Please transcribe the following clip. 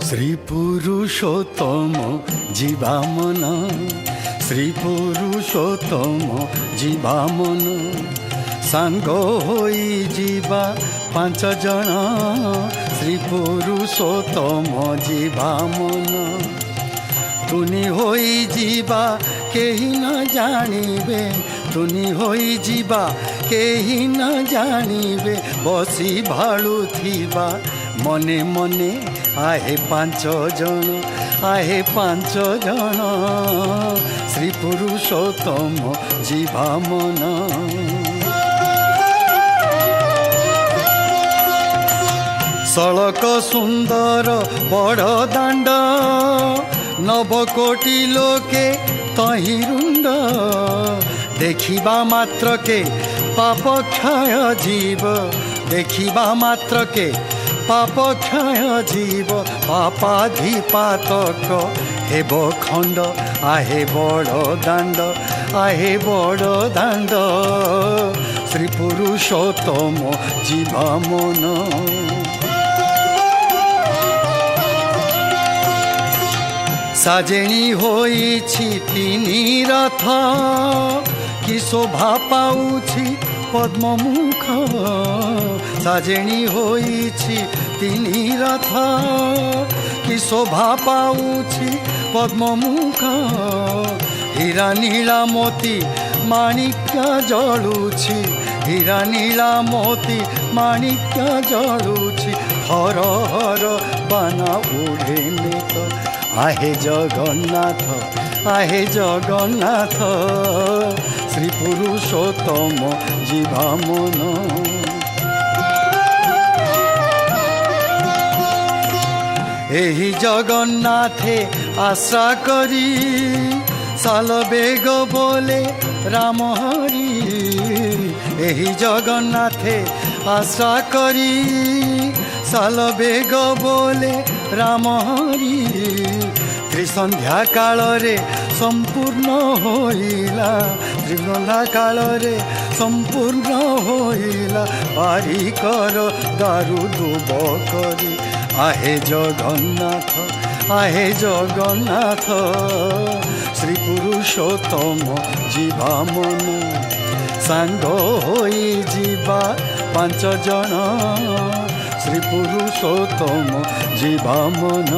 শ্রী পুরুষোত্তম জীবামন, শ্রী পুরুষোত্তম জীবামন, সাঙ্গ হই ଯିବା ପାଞ୍ଚ ଜଣ, ଶ୍ରୀ ପୁରୁଷୋତ୍ତମ জীবামন। ତୁନି ହୋଇ ଯିବା କେହି ନ ଜାଣିବେ, ତୁନି ହୋଇ ଯିବା କେହି ନ ଜାଣିବେ, ବସି ଭାଳୁଥିବା ମନେ ମନେ आहे ପାଞ୍ଚ ଜଣ, आहे ପାଞ୍ଚ ଜଣ, ଶ୍ରୀ ପୁରୁଷୋତ୍ତମ জীবামନ। ସଳକ ସୁନ୍ଦର ବଡ଼ ଦାଣ୍ଡ, ନବକୋଟି ଲୋକେ ତହିଁ ରୁଣ୍ଡ, ଦେଖିବା ମାତ୍ରକେ ପାପ କ୍ଷୟ ଯିବ, ଦେଖିବା ମାତ୍ରକେ ପାପ କ୍ଷୟ ଯିବ, ପାପାଧିପାତକ ହେବ ଖଣ୍ଡ, आहे ବଡ଼ ଦାଣ୍ଡ, आहे ବଡ଼ ଦାଣ୍ଡ, ଶ୍ରୀ ପୁରୁଷୋତ୍ତମ জীবামନ। ସାଜେଣୀ ହୋଇଛି ତିନି ରଥ, କି ଶୋଭା ପାଉଛି ପଦ୍ମମୁଖ, ସାଜେଣୀ ହୋଇଛି ତିନି ରଥ, କି ଶୋଭା ପାଉଛି ପଦ୍ମମୁଖ, ହୀରା ନୀଳା ମୋତି ମାଣିକ୍ୟ ଜଳୁଛି, ହୀରା ନୀଳା ମୋତି ମାଣିକ୍ୟ ଜଳୁଛି, ହର ହର ବାନା ଉଡ଼େନେ ତ, आहे जगन्नाथ, आहे जगन्नाथ, श्री पुरुषोत्तम জীবামন। एही जगन्नाथे आशा करी साल बेग बोले राम हरि, एही जगन्नाथे आशा करी साल बेग बोले राम हरि, त्रिसंध्या कालरे संपूर्ण होइला, त्रिसंध्या कालरे संपूर्ण होइला, बारिकर दारु दुब करी, आहे जगन्नाथ, आहे जगन्नाथ, श्री पुरुषोत्तम জীবামন। ସାଙ୍ଗ ହୋଇ ଯିବା ପାଞ୍ଚ ଜଣ, ଶ୍ରୀ ପୁରୁଷୋତ୍ତମ জীবামନ।